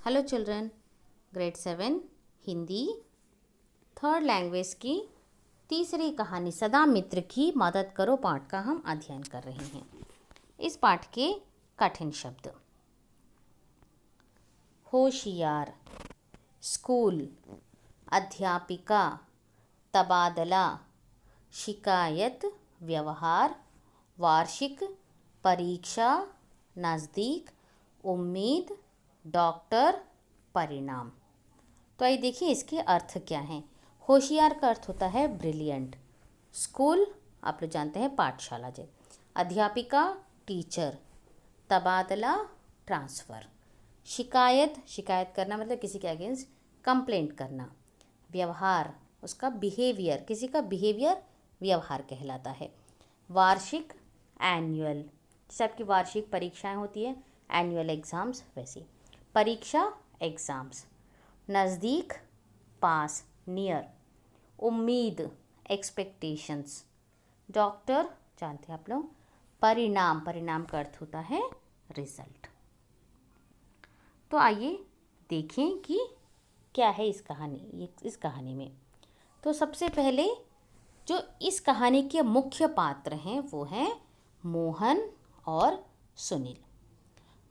Hello children, grade 7 Hindi third language की तीसरी कहानी सदा मित्र की मदद करो पाठ का हम अध्ययन कर रहे हैं। इस पाठ के कठिन शब्द: होशियार, स्कूल, अध्यापिका, तबादला, शिकायत, व्यवहार, वार्षिक, परीक्षा, नज़दीक, उम्मीद, डॉक्टर, परिणाम। तो आइए देखिए इसके अर्थ क्या हैं। होशियार का अर्थ होता है ब्रिलियंट। स्कूल आप लोग जानते हैं पाठशाला जे। अध्यापिका टीचर। तबादला ट्रांसफ़र। शिकायत शिकायत करना मतलब किसी के अगेंस्ट कंप्लेंट करना। व्यवहार उसका बिहेवियर, किसी का बिहेवियर व्यवहार कहलाता है। वार्षिक एनुअल, जैसे आपकी वार्षिक परीक्षाएं होती है एनुअल एग्ज़ाम्स वैसी। परीक्षा एग्ज़ाम्स। नज़दीक पास नियर। उम्मीद एक्सपेक्टेशंस। डॉक्टर जानते हैं आप लोग। परिणाम परिणाम का अर्थ होता है रिजल्ट। तो आइए देखें कि क्या है इस कहानी में। तो सबसे पहले जो इस कहानी के मुख्य पात्र हैं वो हैं मोहन और सुनील।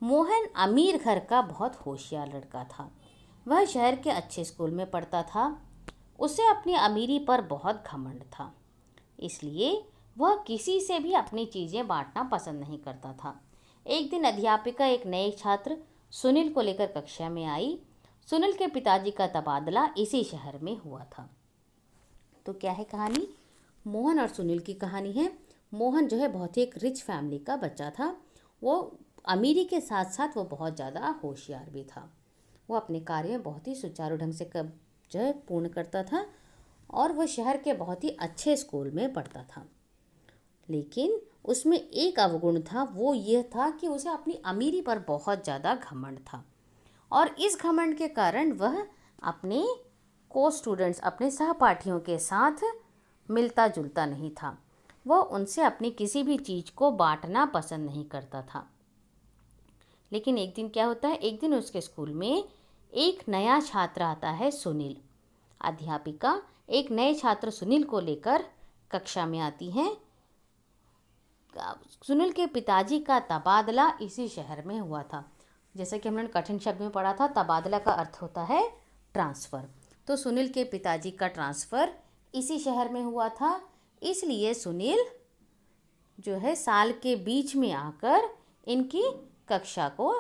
मोहन अमीर घर का बहुत होशियार लड़का था। वह शहर के अच्छे स्कूल में पढ़ता था। उसे अपनी अमीरी पर बहुत घमंड था, इसलिए वह किसी से भी अपनी चीज़ें बांटना पसंद नहीं करता था। एक दिन अध्यापिका एक नए छात्र सुनील को लेकर कक्षा में आई। सुनील के पिताजी का तबादला इसी शहर में हुआ था। तो क्या है कहानी? मोहन और सुनील की कहानी है। मोहन जो है बहुत ही एक रिच फैमिली का बच्चा था। वो अमीरी के साथ साथ वो बहुत ज़्यादा होशियार भी था। वो अपने कार्य में बहुत ही सुचारू ढंग से जो है पूर्ण करता था और वह शहर के बहुत ही अच्छे स्कूल में पढ़ता था। लेकिन उसमें एक अवगुण था, वो ये था कि उसे अपनी अमीरी पर बहुत ज़्यादा घमंड था और इस घमंड के कारण वह अपने स्टूडेंट्स अपने सहपाठियों के साथ मिलता जुलता नहीं था। वह उनसे अपनी किसी भी चीज़ को बांटना पसंद नहीं करता था। लेकिन एक दिन क्या होता है, एक दिन उसके स्कूल में एक नया छात्र आता है सुनील। अध्यापिका एक नए छात्र सुनील को लेकर कक्षा में आती हैं। सुनील के पिताजी का तबादला इसी शहर में हुआ था। जैसा कि हमने कठिन शब्द में पढ़ा था, तबादला का अर्थ होता है ट्रांसफ़र। तो सुनील के पिताजी का ट्रांसफ़र इसी शहर में हुआ था, इसलिए सुनील जो है साल के बीच में आकर इनकी कक्षा को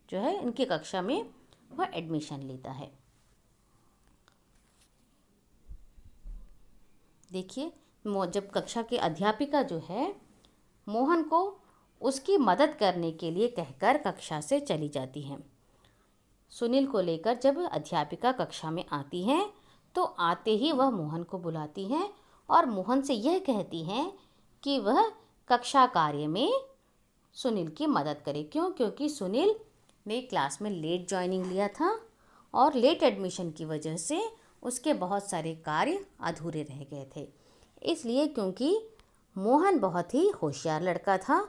जो है इनकी कक्षा में वह एडमिशन लेता है। देखिए जब कक्षा की अध्यापिका जो है मोहन को उसकी मदद करने के लिए कहकर कक्षा से चली जाती हैं। सुनील को लेकर जब अध्यापिका कक्षा में आती हैं तो आते ही वह मोहन को बुलाती हैं और मोहन से यह कहती हैं कि वह कक्षा कार्य में सुनील की मदद करे। क्योंकि सुनील ने क्लास में लेट ज्वाइनिंग लिया था और लेट एडमिशन की वजह से उसके बहुत सारे कार्य अधूरे रह गए थे। इसलिए क्योंकि मोहन बहुत ही होशियार लड़का था,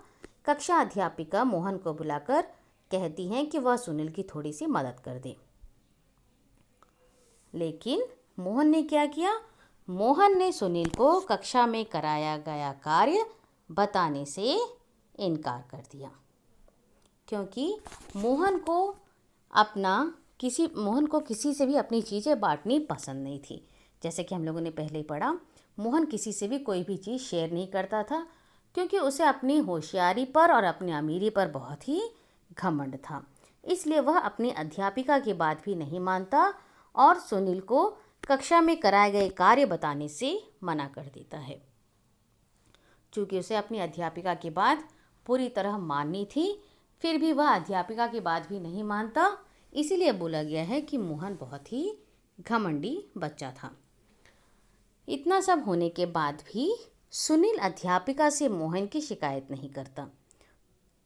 कक्षा अध्यापिका मोहन को बुलाकर कहती हैं कि वह सुनील की थोड़ी सी मदद कर दे। लेकिन मोहन ने क्या किया? मोहन ने सुनील को कक्षा में कराया गया कार्य बताने से इनकार कर दिया, क्योंकि मोहन को किसी से भी अपनी चीज़ें बांटनी पसंद नहीं थी। जैसे कि हम लोगों ने पहले ही पढ़ा, मोहन किसी से भी कोई भी चीज़ शेयर नहीं करता था क्योंकि उसे अपनी होशियारी पर और अपनी अमीरी पर बहुत ही घमंड था। इसलिए वह अपनी अध्यापिका की बात भी नहीं मानता और सुनील को कक्षा में कराए गए कार्य बताने से मना कर देता है। चूँकि उसे अपनी अध्यापिका की बात पूरी तरह माननी थी, फिर भी वह अध्यापिका की बात भी नहीं मानता। इसीलिए बोला गया है कि मोहन बहुत ही घमंडी बच्चा था। इतना सब होने के बाद भी सुनील अध्यापिका से मोहन की शिकायत नहीं करता।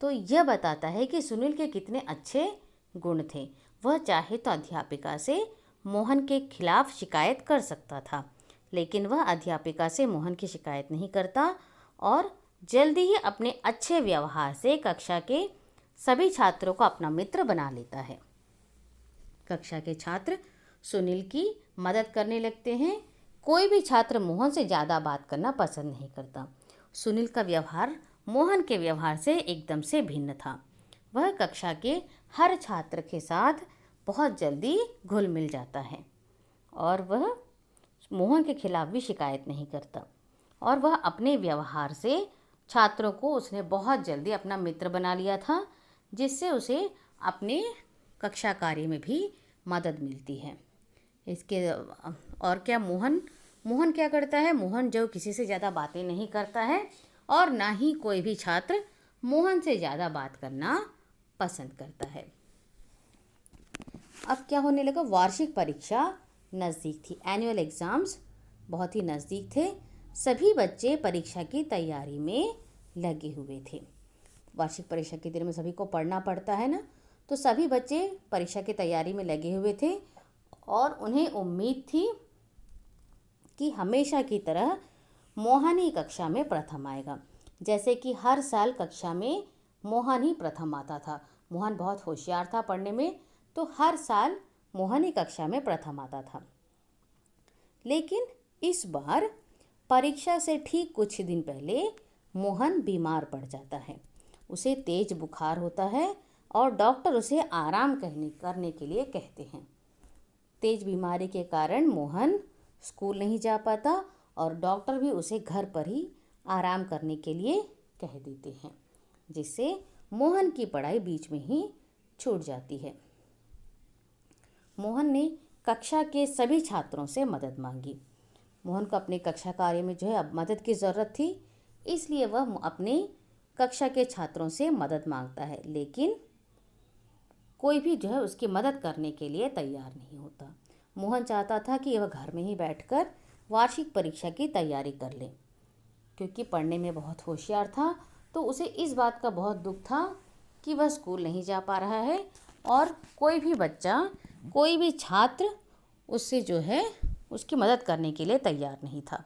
तो यह बताता है कि सुनील के कितने अच्छे गुण थे। वह चाहे तो अध्यापिका से मोहन के खिलाफ शिकायत कर सकता था, लेकिन वह अध्यापिका से मोहन की शिकायत नहीं करता और जल्दी ही अपने अच्छे व्यवहार से कक्षा के सभी छात्रों को अपना मित्र बना लेता है। कक्षा के छात्र सुनील की मदद करने लगते हैं। कोई भी छात्र मोहन से ज़्यादा बात करना पसंद नहीं करता। सुनील का व्यवहार मोहन के व्यवहार से एकदम से भिन्न था। वह कक्षा के हर छात्र के साथ बहुत जल्दी घुल मिल जाता है और वह मोहन के खिलाफ भी शिकायत नहीं करता। और वह अपने व्यवहार से छात्रों को उसने बहुत जल्दी अपना मित्र बना लिया था, जिससे उसे अपने कक्षा कार्य में भी मदद मिलती है। इसके और क्या, मोहन क्या करता है? मोहन जो किसी से ज़्यादा बातें नहीं करता है और ना ही कोई भी छात्र मोहन से ज़्यादा बात करना पसंद करता है। अब क्या होने लगा? वार्षिक परीक्षा नज़दीक थी। एनुअल एग्ज़ाम्स बहुत ही नज़दीक थे। सभी बच्चे परीक्षा की तैयारी में लगे हुए थे। वार्षिक परीक्षा के दिन में सभी को पढ़ना पड़ता है ना, तो सभी बच्चे परीक्षा की तैयारी में लगे हुए थे और उन्हें उम्मीद थी कि हमेशा की तरह मोहन ही कक्षा में प्रथम आएगा। जैसे कि हर साल कक्षा में मोहन ही प्रथम आता था। मोहन बहुत होशियार था पढ़ने में, तो हर साल मोहन ही कक्षा में प्रथम आता था। लेकिन इस बार परीक्षा से ठीक कुछ दिन पहले मोहन बीमार पड़ जाता है। उसे तेज बुखार होता है और डॉक्टर उसे आराम करने के लिए कहते हैं। तेज बीमारी के कारण मोहन स्कूल नहीं जा पाता और डॉक्टर भी उसे घर पर ही आराम करने के लिए कह देते हैं, जिससे मोहन की पढ़ाई बीच में ही छूट जाती है। मोहन ने कक्षा के सभी छात्रों से मदद मांगी। मोहन को अपने कक्षा कार्य में जो है अब मदद की ज़रूरत थी, इसलिए वह अपने कक्षा के छात्रों से मदद मांगता है, लेकिन कोई भी जो है उसकी मदद करने के लिए तैयार नहीं होता। मोहन चाहता था कि वह घर में ही बैठकर वार्षिक परीक्षा की तैयारी कर ले, क्योंकि पढ़ने में बहुत होशियार था, तो उसे इस बात का बहुत दुख था कि वह स्कूल नहीं जा पा रहा है और कोई भी बच्चा, कोई भी छात्र उससे जो है उसकी मदद करने के लिए तैयार नहीं था।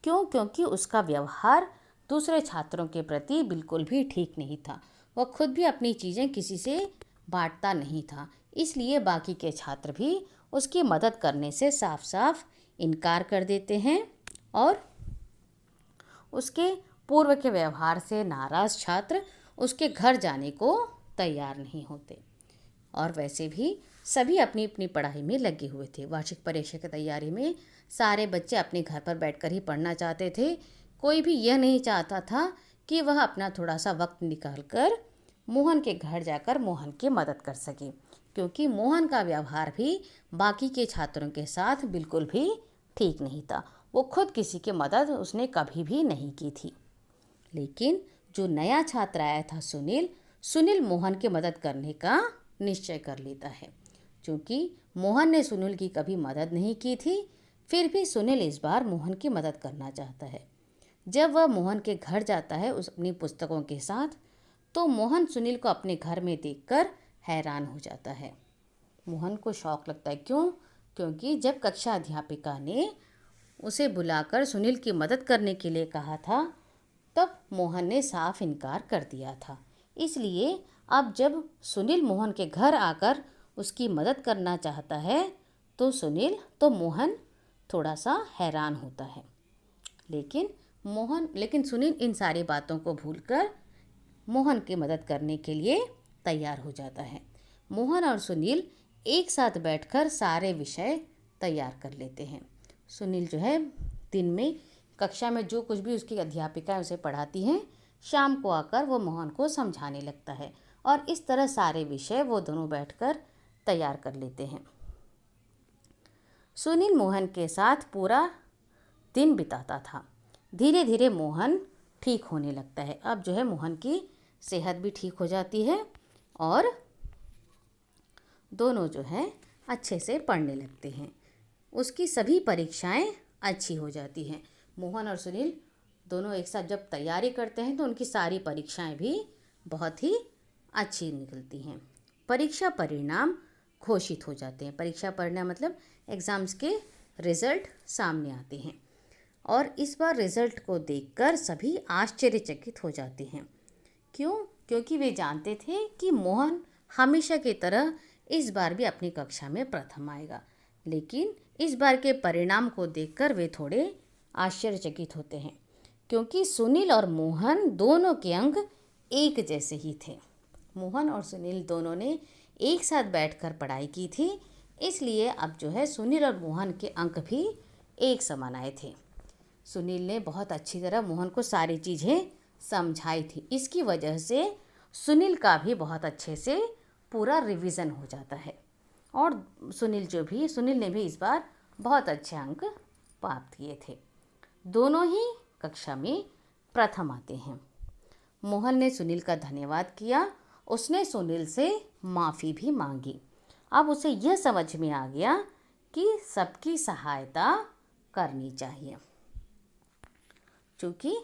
क्यों? क्योंकि उसका व्यवहार दूसरे छात्रों के प्रति बिल्कुल भी ठीक नहीं था। वह खुद भी अपनी चीज़ें किसी से बांटता नहीं था, इसलिए बाकी के छात्र भी उसकी मदद करने से साफ साफ इनकार कर देते हैं और उसके पूर्व के व्यवहार से नाराज़ छात्र उसके घर जाने को तैयार नहीं होते। और वैसे भी सभी अपनी अपनी पढ़ाई में लगे हुए थे। वार्षिक परीक्षा की तैयारी में सारे बच्चे अपने घर पर बैठकर ही पढ़ना चाहते थे। कोई भी यह नहीं चाहता था कि वह अपना थोड़ा सा वक्त निकालकर मोहन के घर जाकर मोहन की मदद कर सके, क्योंकि मोहन का व्यवहार भी बाकी के छात्रों के साथ बिल्कुल भी ठीक नहीं था। वो खुद किसी की मदद उसने कभी भी नहीं की थी। लेकिन जो नया छात्र आया था सुनील मोहन की मदद करने का निश्चय कर लेता है। क्योंकि मोहन ने सुनील की कभी मदद नहीं की थी, फिर भी सुनील इस बार मोहन की मदद करना चाहता है। जब वह मोहन के घर जाता है उस अपनी पुस्तकों के साथ, तो मोहन सुनील को अपने घर में देखकर हैरान हो जाता है। मोहन को शौक लगता है। क्यों? क्योंकि जब कक्षा अध्यापिका ने उसे बुलाकर सुनील की मदद करने के लिए कहा था, तब मोहन ने साफ इनकार कर दिया था। इसलिए अब जब सुनील मोहन के घर आकर उसकी मदद करना चाहता है, तो मोहन थोड़ा सा हैरान होता है। लेकिन सुनील इन सारी बातों को भूलकर मोहन की मदद करने के लिए तैयार हो जाता है। मोहन और सुनील एक साथ बैठकर सारे विषय तैयार कर लेते हैं। सुनील जो है दिन में कक्षा में जो कुछ भी उसकी अध्यापिका उसे पढ़ाती हैं, शाम को आकर वो मोहन को समझाने लगता है और इस तरह सारे विषय वो दोनों बैठकर तैयार कर लेते हैं। सुनील मोहन के साथ पूरा दिन बिताता था। धीरे धीरे मोहन ठीक होने लगता है। अब जो है मोहन की सेहत भी ठीक हो जाती है और दोनों जो है अच्छे से पढ़ने लगते हैं। उसकी सभी परीक्षाएं अच्छी हो जाती हैं। मोहन और सुनील दोनों एक साथ जब तैयारी करते हैं तो उनकी सारी परीक्षाएं भी बहुत ही अच्छी निकलती हैं। परीक्षा परिणाम घोषित हो जाते हैं। परीक्षा परिणाम मतलब एग्ज़ाम्स के रिज़ल्ट सामने आते हैं और इस बार रिज़ल्ट को देखकर सभी आश्चर्यचकित हो जाते हैं। क्यों? क्योंकि वे जानते थे कि मोहन हमेशा की तरह इस बार भी अपनी कक्षा में प्रथम आएगा। लेकिन इस बार के परिणाम को देखकर वे थोड़े आश्चर्यचकित होते हैं, क्योंकि सुनील और मोहन दोनों के अंक एक जैसे ही थे। मोहन और सुनील दोनों ने एक साथ बैठकर पढ़ाई की थी, इसलिए अब जो है सुनील और मोहन के अंक भी एक समान आए थे। सुनील ने बहुत अच्छी तरह मोहन को सारी चीज़ें समझाई थी। इसकी वजह से सुनील का भी बहुत अच्छे से पूरा रिवीजन हो जाता है और सुनील ने भी इस बार बहुत अच्छे अंक प्राप्त किए थे। दोनों ही कक्षा में प्रथम आते हैं। मोहन ने सुनील का धन्यवाद किया। उसने सुनील से माफ़ी भी मांगी। अब उसे यह समझ में आ गया कि सबकी सहायता करनी चाहिए। क्योंकि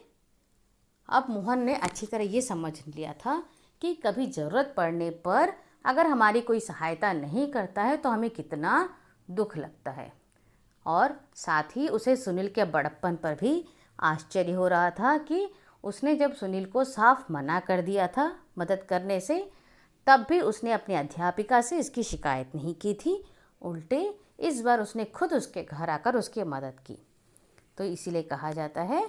अब मोहन ने अच्छी तरह ये समझ लिया था कि कभी ज़रूरत पड़ने पर अगर हमारी कोई सहायता नहीं करता है तो हमें कितना दुख लगता है। और साथ ही उसे सुनील के बड़प्पन पर भी आश्चर्य हो रहा था कि उसने जब सुनील को साफ मना कर दिया था मदद करने से, तब भी उसने अपनी अध्यापिका से इसकी शिकायत नहीं की थी। उल्टे इस बार उसने खुद उसके घर आकर उसकी मदद की। तो इसीलिए कहा जाता है,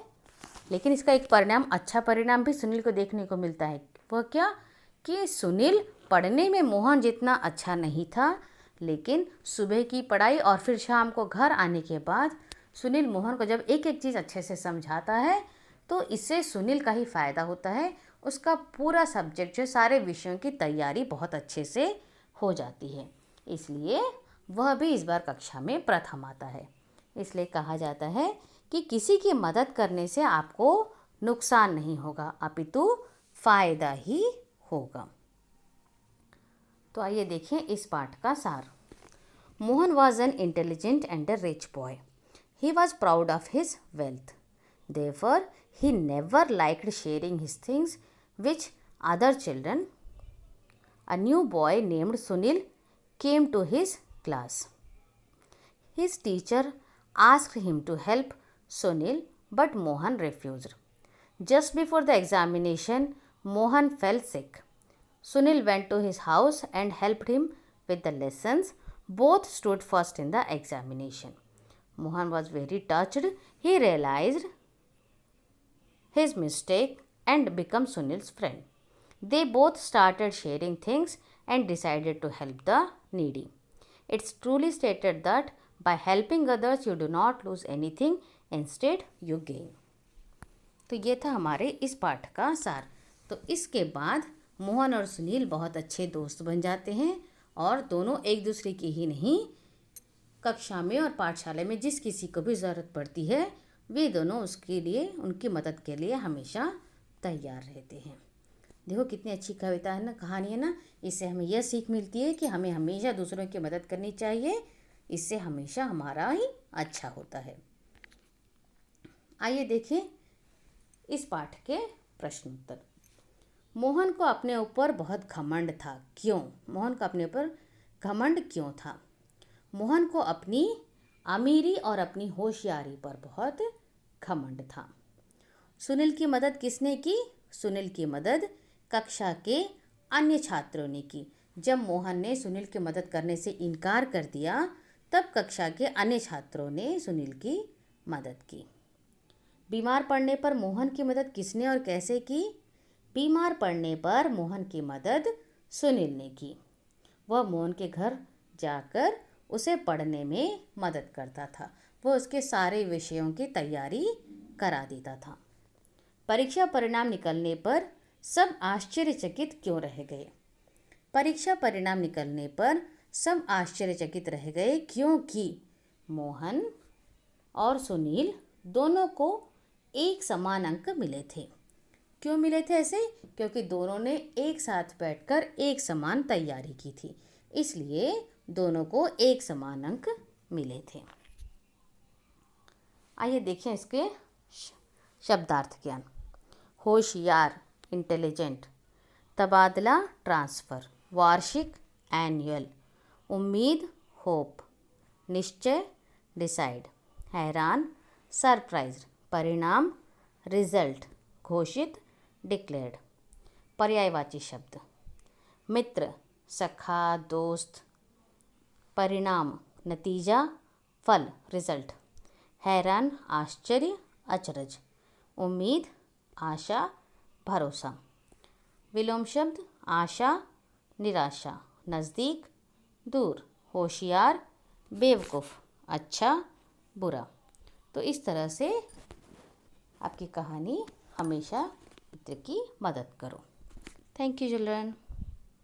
लेकिन इसका एक अच्छा परिणाम भी सुनील को देखने को मिलता है। वह क्या कि सुनील पढ़ने में मोहन जितना अच्छा नहीं था, लेकिन सुबह की पढ़ाई और फिर शाम को घर आने के बाद सुनील मोहन को जब एक एक चीज़ अच्छे से समझाता है तो इससे सुनील का ही फ़ायदा होता है। उसका पूरा सब्जेक्ट जो सारे विषयों की तैयारी बहुत अच्छे से हो जाती है। इसलिए वह भी इस बार कक्षा में प्रथम आता है। इसलिए कहा जाता है कि किसी की मदद करने से आपको नुकसान नहीं होगा, अपितु फ़ायदा ही होगा। तो आइए देखें इस पाठ का सार। Mohan was an intelligent and a rich boy. He was proud of his wealth. Therefore, he never liked sharing his things with other children. A new boy named Sunil came to his class. His teacher asked him to help Sunil, but Mohan refused. Just before the examination, Mohan fell sick. Sunil went to his house and helped him with the lessons. Both stood first in the examination. Mohan was very touched. He realized his mistake and became Sunil's friend. They both started sharing things and decided to help the needy. It's truly stated that by helping others you do not lose anything, instead you gain. तो ये था हमारे इस पाठ का सार। तो इसके बाद मोहन और सुनील बहुत अच्छे दोस्त बन जाते हैं और दोनों एक दूसरे की ही नहीं, कक्षा में और पाठशाला में जिस किसी को भी ज़रूरत पड़ती है वे दोनों उसके लिए, उनकी मदद के लिए हमेशा तैयार रहते हैं। देखो कितनी अच्छी कविता है ना, कहानी है ना। इससे हमें यह सीख मिलती है कि हमें हमेशा दूसरों की मदद करनी चाहिए, इससे हमेशा हमारा ही अच्छा होता है। आइए देखें इस पाठ के प्रश्न उत्तर। मोहन को अपने ऊपर बहुत घमंड था। क्यों? मोहन को अपने ऊपर घमंड क्यों था? मोहन को अपनी अमीरी और अपनी होशियारी पर बहुत घमंड था। सुनील की मदद किसने की? सुनील की मदद कक्षा के अन्य छात्रों ने की। जब मोहन ने सुनील की मदद करने से इनकार कर दिया, तब कक्षा के अन्य छात्रों ने सुनील की मदद की। बीमार पड़ने पर मोहन की मदद किसने और कैसे की? बीमार पड़ने पर मोहन की मदद सुनील ने की। वह मोहन के घर जाकर उसे पढ़ने में मदद करता था। वह उसके सारे विषयों की तैयारी करा देता था। परीक्षा परिणाम निकलने पर सब आश्चर्यचकित क्यों रह गए? परीक्षा परिणाम निकलने पर सब आश्चर्यचकित रह गए क्योंकि मोहन और सुनील दोनों को एक समान अंक मिले थे। क्यों मिले थे ऐसे? क्योंकि दोनों ने एक साथ बैठकर एक समान तैयारी की थी, इसलिए दोनों को एक समान अंक मिले थे। आइए देखें इसके शब्दार्थ ज्ञान। होशियार इंटेलिजेंट, तबादला ट्रांसफ़र, वार्षिक एनुअल, उम्मीद होप, निश्चय डिसाइड, हैरान सरप्राइज्ड, परिणाम रिजल्ट, घोषित डिक्लेयर्ड। पर्यायवाची शब्द। मित्र सखा, दोस्त, परिणाम नतीजा, फल रिजल्ट, हैरान आश्चर्य अचरज, उम्मीद आशा भरोसा, विलोम शब्द आशा निराशा, नज़दीक दूर, होशियार बेवकूफ़, अच्छा बुरा। तो इस तरह से आपकी कहानी हमेशा मित्र की मदद करो। Thank you children.